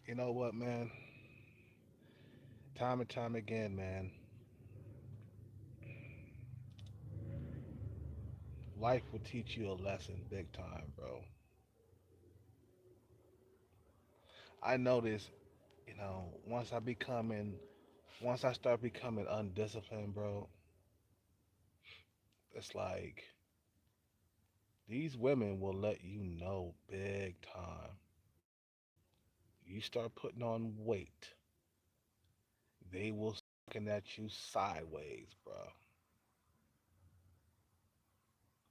You know what, man? Time and time again, man, life will teach you a lesson big time, bro. I noticed, once I start becoming undisciplined, bro, it's like these women will let you know big time. You start putting on weight, they will looking at you sideways, bro.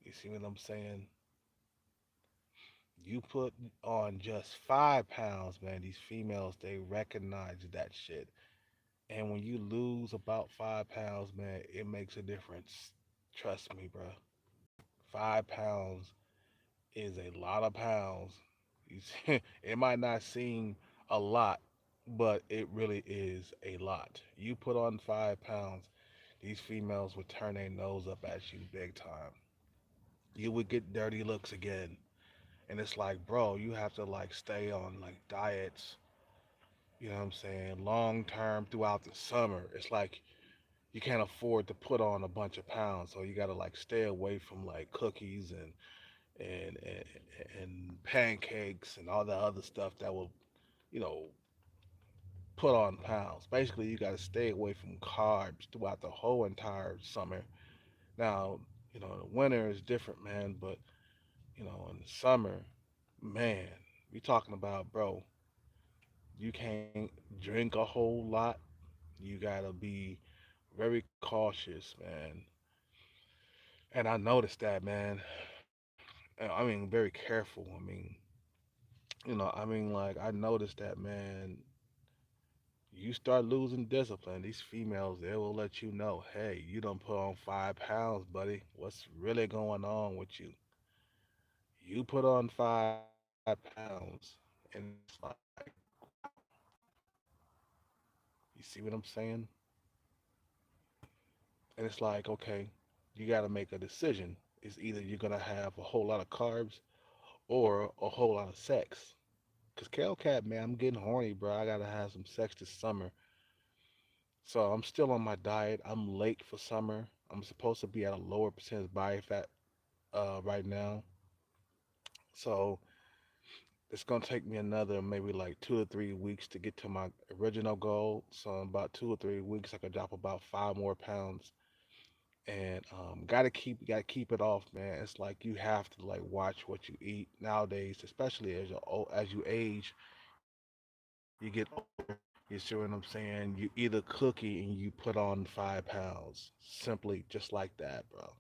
You see what I'm saying? You put on just 5 pounds, man. These females, they recognize that shit. And when you lose about 5 pounds, man, it makes a difference. Trust me, bro. 5 pounds is a lot of pounds. You see, it might not seem a lot, but it really is a lot. You put on 5 pounds, these females would turn their nose up at you big time. You would get dirty looks again. And it's like, bro, you have to like stay on like diets, you know what I'm saying, long term throughout the summer. It's like you can't afford to put on a bunch of pounds, so you got to like stay away from like cookies and and, and pancakes and all the other stuff that will, you know, put on pounds. Basically, you got to stay away from carbs throughout the whole entire summer. Now, the winter is different, man, but in the summer, man, we talking about, bro, you can't drink a whole lot. You got to be very cautious, man. And I noticed that, man. I mean, very careful. I mean, like I noticed that, man. You start losing discipline. These females, they will let you know, hey, you don't put on 5 pounds, buddy. What's really going on with you? You put on 5 pounds, and it's like, wow. You see what I'm saying? And it's like, okay, you got to make a decision. It's either you're gonna have a whole lot of carbs or a whole lot of sex. Cause Kale Cat, man, I'm getting horny, bro. I gotta have some sex this summer. So I'm still on my diet. I'm late for summer. I'm supposed to be at a lower percentage body fat right now. So it's gonna take me another maybe like 2 or 3 weeks to get to my original goal. So in about 2 or 3 weeks, I could drop about 5 more pounds. And gotta keep it off, man. It's like you have to like watch what you eat nowadays, especially as you age, you get older. You see what I'm saying? You eat a cookie and you put on 5 pounds, simply just like that, bro.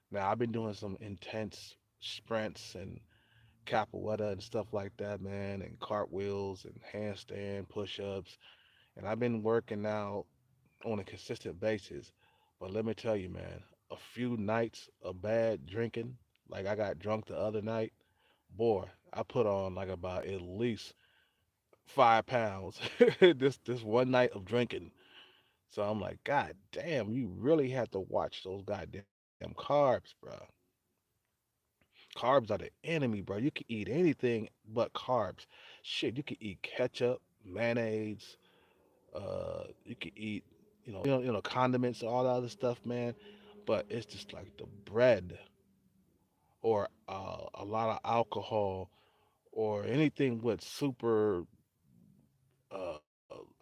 Now I've been doing some intense sprints and capoeira and stuff like that, man, and cartwheels and handstand push-ups, and I've been working out on a consistent basis. But let me tell you, man, a few nights of bad drinking, like I got drunk the other night, boy, I put on like about at least 5 pounds this one night of drinking. So I'm like, God damn, you really have to watch those goddamn carbs, bro. Carbs are the enemy, bro. You can eat anything but carbs. Shit, you can eat ketchup, mayonnaise. You can eat, condiments, all that other stuff, man. But it's just like the bread or a lot of alcohol or anything with super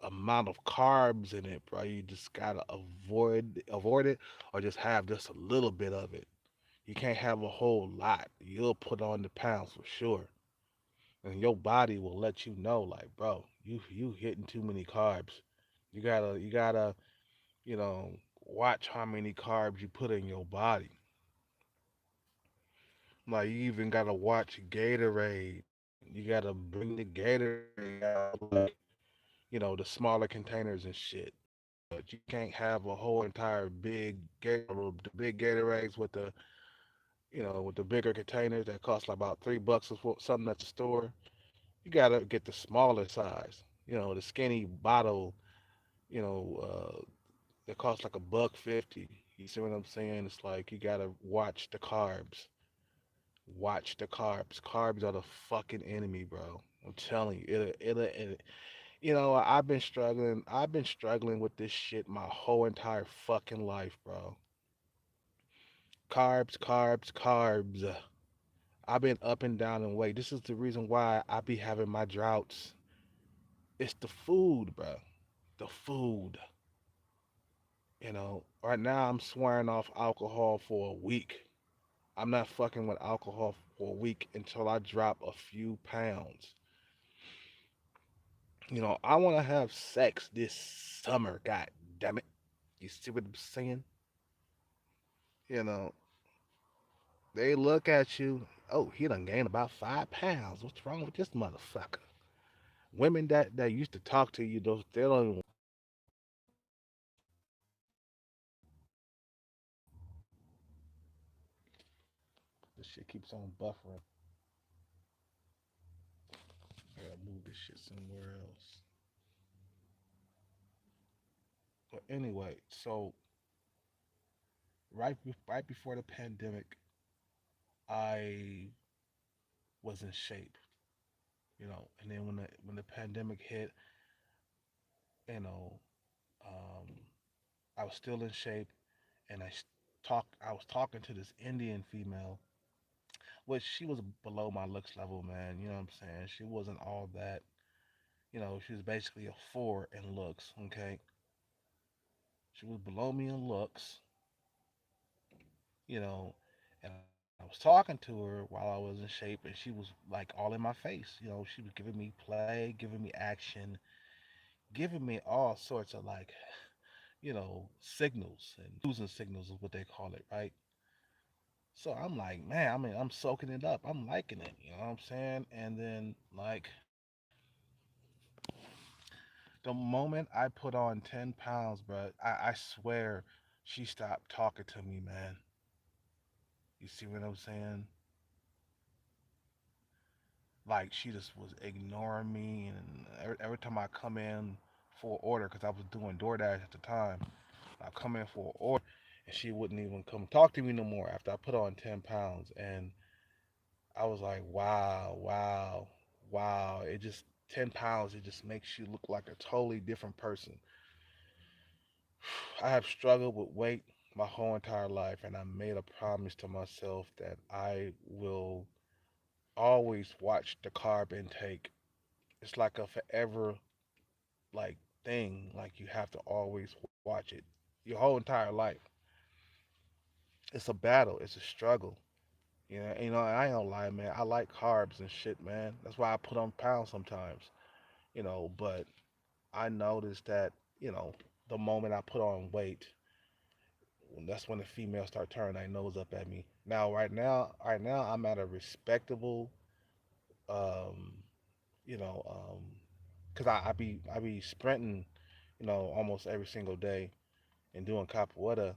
amount of carbs in it, bro. You just gotta avoid it, or just have just a little bit of it. You can't have a whole lot. You'll put on the pounds for sure, and your body will let you know, like, bro, you hitting too many carbs. You gotta watch how many carbs you put in your body. Like you even gotta watch Gatorade. You gotta bring the Gatorade out to like the smaller containers and shit. But you can't have a whole entire the big Gatorades with the bigger containers that cost like about $3 or something at the store. You gotta get the smaller size. The skinny bottle. You know, that costs like $1.50. You see what I'm saying? It's like you gotta watch the carbs. Watch the carbs. Carbs are the fucking enemy, bro. I'm telling you, it. You know, I've been struggling. I've been struggling with this shit my whole entire fucking life, bro. Carbs, carbs, carbs. I've been up and down in weight. This is the reason why I be having my droughts. It's the food, bro. The food. You know, right now I'm swearing off alcohol for a week. I'm not fucking with alcohol for a week until I drop a few pounds. You know, I want to have sex this summer. God damn it. You see what I'm saying? You know, they look at you. Oh, he done gained about 5 pounds. What's wrong with this motherfucker? Women that used to talk to you, those they don't even. This shit keeps on buffering. I gotta move this shit somewhere else. But anyway, so right before the pandemic, I was in shape, you know, and then when the pandemic hit, you know, um, I was still in shape, and I was talking to this Indian female, which she was below my looks level, man. You know what I'm saying? She wasn't all that. You know, she was basically a four in looks. Okay, she was below me in looks, you know, and I was talking to her while I was in shape, and she was like all in my face. You know, she was giving me play, giving me action, giving me all sorts of like, you know, signals and cues and signals is what they call it, right? So I'm like, man, I mean, I'm soaking it up. I'm liking it. You know what I'm saying? And then like the moment I put on 10 pounds, bro, I swear she stopped talking to me, man. You see what I'm saying? Like she just was ignoring me, and every time I come in for an order, because I was doing DoorDash at the time, I come in for an order, and she wouldn't even come talk to me no more after I put on 10 pounds, and I was like, wow, wow, wow. It just 10 pounds, it just makes you look like a totally different person. I have struggled with weight my whole entire life, and I made a promise to myself that I will always watch the carb intake. It's like a forever like thing. Like you have to always watch it your whole entire life. It's a battle. It's a struggle. I ain't gonna lie, man. I like carbs and shit, man. That's why I put on pounds sometimes. But I noticed that the moment I put on weight, that's when the females start turning their nose up at me. Now, right now, I'm at a respectable, um, you know, um, cause I be sprinting, almost every single day and doing capoeira.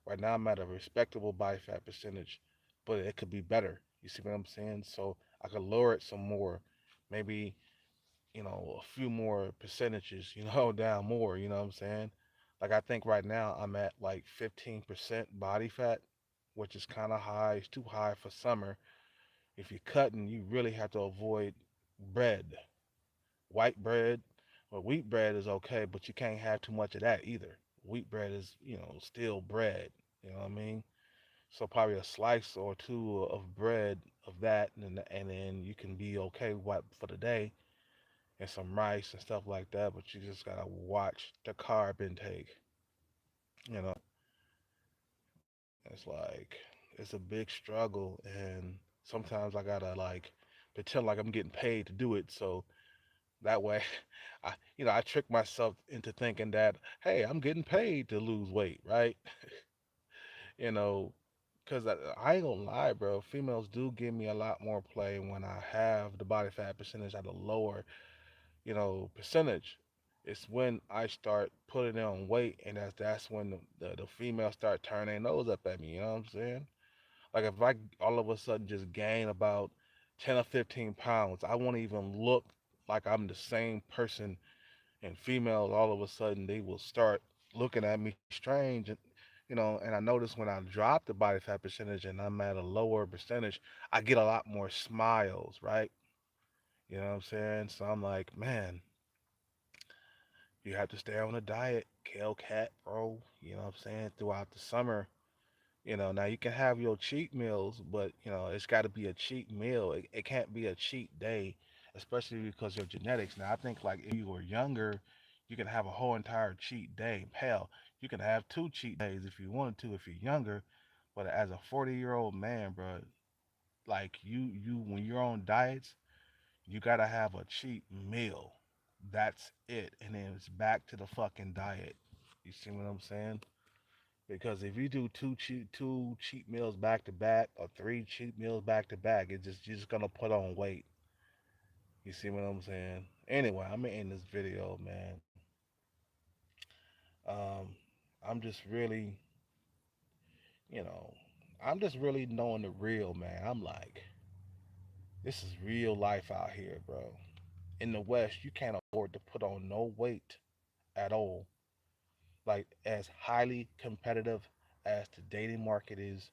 Right now, I'm at a respectable body fat percentage, but it could be better. You see what I'm saying? So I could lower it some more, maybe a few more percentages, down more. You know what I'm saying? Like I think right now I'm at like 15% body fat, which is kind of high. It's too high for summer. If you're cutting, you really have to avoid bread, white bread. Well, wheat bread is okay, but you can't have too much of that either. Wheat bread is, still bread. You know what I mean? So probably a slice or two of bread of that, and then you can be okay what for the day, and some rice and stuff like that. But you just gotta watch the carb intake. You know, it's like it's a big struggle, and sometimes I gotta like pretend like I'm getting paid to do it. So that way, I trick myself into thinking that hey, I'm getting paid to lose weight, right? you know, because I ain't gonna lie, bro. Females do give me a lot more play when I have the body fat percentage at a lower, percentage. It's when I start putting on weight, and that's when the females start turning their nose up at me. You know what I'm saying? Like if I all of a sudden just gain about 10 or 15 pounds, I won't even look like I'm the same person. And females, all of a sudden, they will start looking at me strange, and I notice when I drop the body fat percentage and I'm at a lower percentage, I get a lot more smiles, right? You know what I'm saying? So I'm like, man, you have to stay on a diet, kale cat, bro. You know what I'm saying? Throughout the summer. Now you can have your cheat meals, but it's got to be a cheat meal. It can't be a cheat day, especially because of genetics. Now I think like if you were younger, you can have a whole entire cheat day. Hell, you can have two cheat days if you wanted to if you're younger. But as a 40-year-old man, bro, like you when you're on diets, you gotta have a cheat meal. That's it, and then it's back to the fucking diet. You see what I'm saying? Because if you do two cheat meals back to back or three cheat meals back to back, you're just gonna put on weight. You see what I'm saying? Anyway, I'm gonna end this video, man. Um, I'm just really, you know, I'm just really knowing the real, man. I'm like, this is real life out here, bro. In the West, you can't afford to put on no weight at all. Like as highly competitive as the dating market is,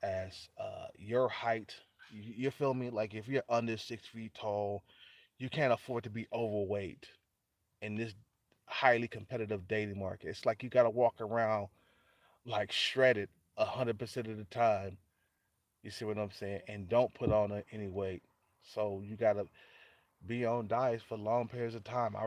as your height. You feel me? Like if you're under 6 feet tall, you can't afford to be overweight in this highly competitive dating market. It's like you gotta walk around like shredded 100% of the time. You see what I'm saying? And don't put on any weight. So you gotta be on diets for long periods of time. Um,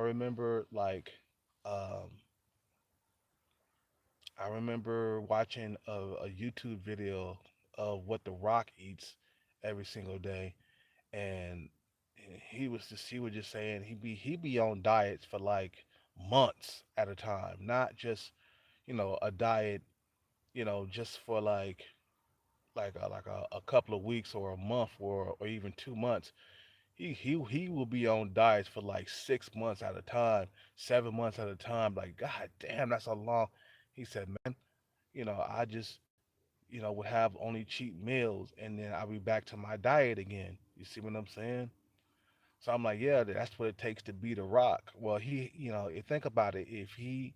I remember watching a YouTube video of what The Rock eats every single day, and he was just saying he be on diets for like months at a time, not just a diet just for like a couple of weeks or a month or even 2 months. He will be on diets for like 6 months at a time, 7 months at a time. Like, god damn, that's a long. He said, man, I just would have only cheap meals, and then I'll be back to my diet again. You see what I'm saying? So I'm like, yeah, that's what it takes to beat a rock. Well, think about it. If he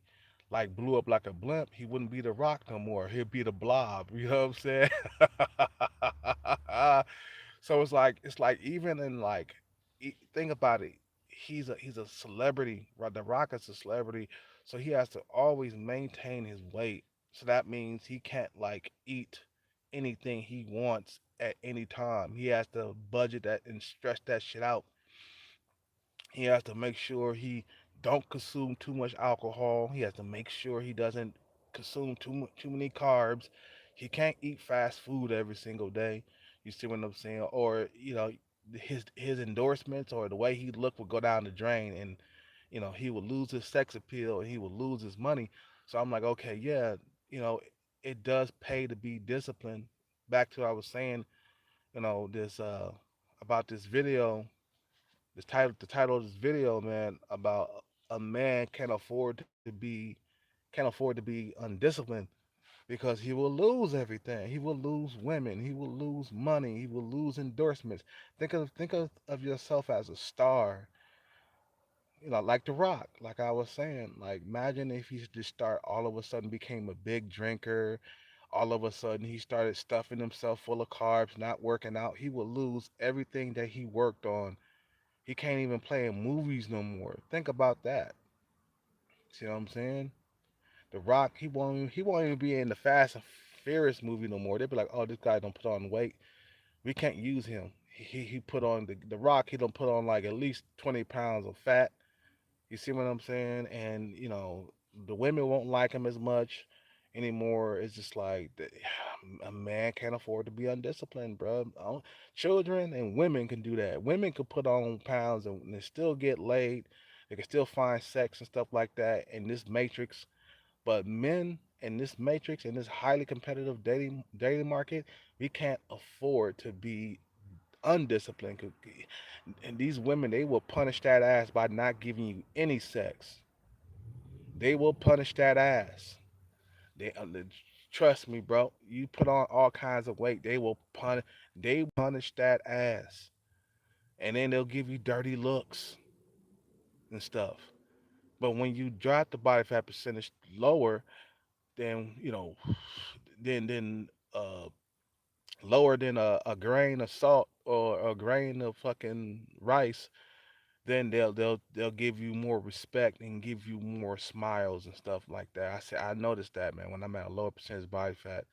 like blew up like a blimp, he wouldn't be the rock no more. He'd be the blob. You know what I'm saying? So it's like even in like think about it. He's a celebrity, right? The Rock is a celebrity, so he has to always maintain his weight. So that means he can't like eat anything he wants at any time. He has to budget that and stretch that shit out. He has to make sure he don't consume too much alcohol. He has to make sure he doesn't consume too many carbs. He can't eat fast food every single day. You see what I'm saying? Or his endorsements or the way he look will go down the drain, and he would lose his sex appeal and he would lose his money. So I'm like, okay, yeah, you know, it does pay to be disciplined. Back to what I was saying, this about this video, the title of this video, man, about a man can't afford to be undisciplined because he will lose everything. He will lose women. He will lose money. He will lose endorsements. Think of yourself as a star, like The Rock. Like I was saying, like imagine if he just start all of a sudden became a big drinker. All of a sudden he started stuffing himself full of carbs, not working out. He will lose everything that he worked on. He can't even play in movies no more. Think about that. See what I'm saying? The Rock, he won't even be in the Fast and Furious movie no more. They'll be like, oh, this guy don't put on weight. We can't use him. He put on the Rock. He don't put on like at least 20 pounds of fat. You see what I'm saying? And the women won't like him as much anymore. It's just like a man can't afford to be undisciplined, bro. Children and women can do that. Women can put on pounds and they still get laid. They can still find sex and stuff like that in this matrix. But men in this matrix, in this highly competitive dating market, we can't afford to be undisciplined. And these women, they will punish that ass by not giving you any sex. They will punish that ass. They trust me, bro. You put on all kinds of weight, they will punish. They punish that ass, and then they'll give you dirty looks and stuff. But when you drop the body fat percentage lower, then then lower than a grain of salt or a grain of fucking rice, then they'll give you more respect and give you more smiles and stuff like that. I noticed that, man, when I'm at a lower percentage body fat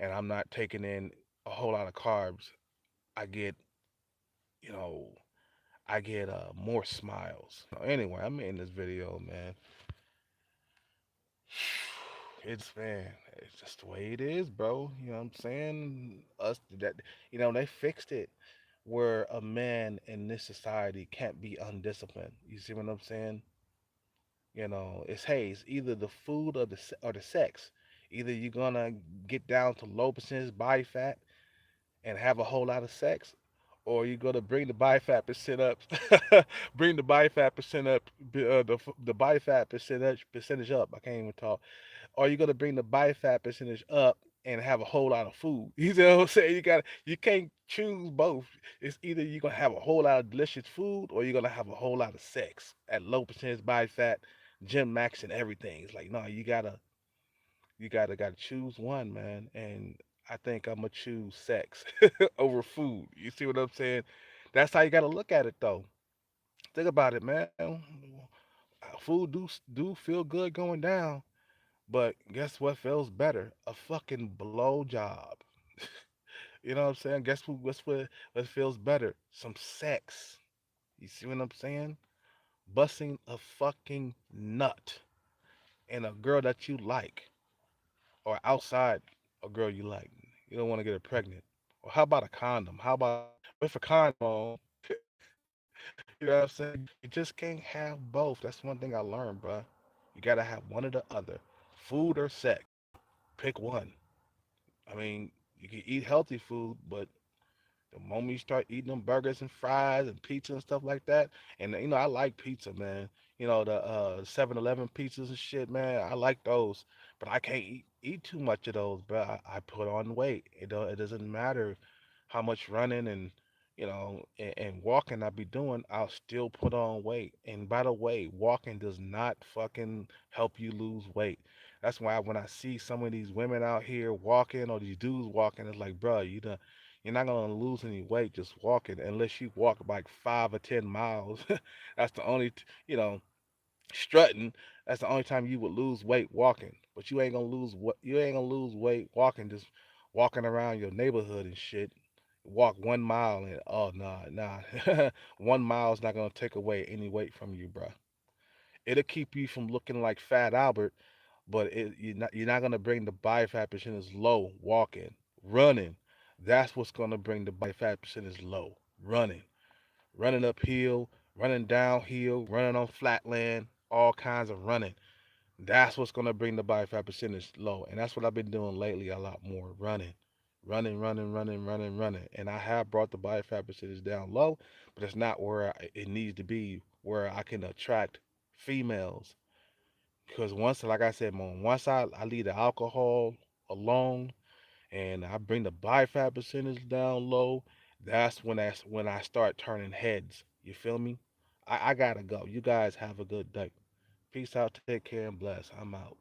and I'm not taking in a whole lot of carbs, I get, you know, I get more smiles. Anyway, I'm in this video, man. It's man, it's just the way it is, bro. You know what I'm saying? Us that they fixed it where a man in this society can't be undisciplined. You see what I'm saying? It's either the food or the sex. Either you're gonna get down to low percentage body fat and have a whole lot of sex, or you're gonna bring the body fat percent up, bring the body fat percent up, the body fat percentage up. I can't even talk. Or you're gonna bring the body fat percentage up and have a whole lot of food. You know what I'm saying? You can't choose both. It's either you're gonna have a whole lot of delicious food or you're gonna have a whole lot of sex at low percentage body fat, gym max and everything. It's like no, you gotta choose one, man. And I think I'm gonna choose sex over food. You see what I'm saying? That's how you gotta look at it though. Think about it, man. Food do feel good going down, but guess what feels better? A fucking blow job. You know what I'm saying? Guess what feels better? Some sex. You see what I'm saying? Busting a fucking nut in a girl that you like, or outside a girl you like. You don't want to get her pregnant. Or how about a condom? How about with a condom on? You know what I'm saying? You just can't have both. That's one thing I learned, bro. You gotta have one or the other. Food or sex. Pick one. I mean, you can eat healthy food, but the moment you start eating them burgers and fries and pizza and stuff like that, and I like pizza, man. The 7-Eleven pizzas and shit, man. I like those, but I can't eat too much of those, bro. I put on weight. It doesn't matter how much running and walking I be doing. I'll still put on weight. And by the way, walking does not fucking help you lose weight. That's why when I see some of these women out here walking or these dudes walking, it's like, bro, you're not gonna lose any weight just walking unless you walk like 5 or 10 miles. That's the only, strutting. That's the only time you would lose weight walking. But you ain't gonna lose weight walking just walking around your neighborhood and shit. Walk 1 mile and oh nah. 1 mile is not gonna take away any weight from you, bruh. It'll keep you from looking like Fat Albert, but you're not gonna bring the body fat percentage low walking, running. That's what's gonna bring the body fat percentage low. Running uphill, running downhill, running on flatland, all kinds of running. That's what's gonna bring the body fat percentage low, and that's what I've been doing lately a lot more. Running. And I have brought the body fat percentage down low, but it's not where it needs to be, where I can attract females. Because once, like I said, man, once I leave the alcohol alone and I bring the body fat percentage down low, that's when I start turning heads. You feel me? I gotta go. You guys have a good day. Peace out. Take care and bless. I'm out.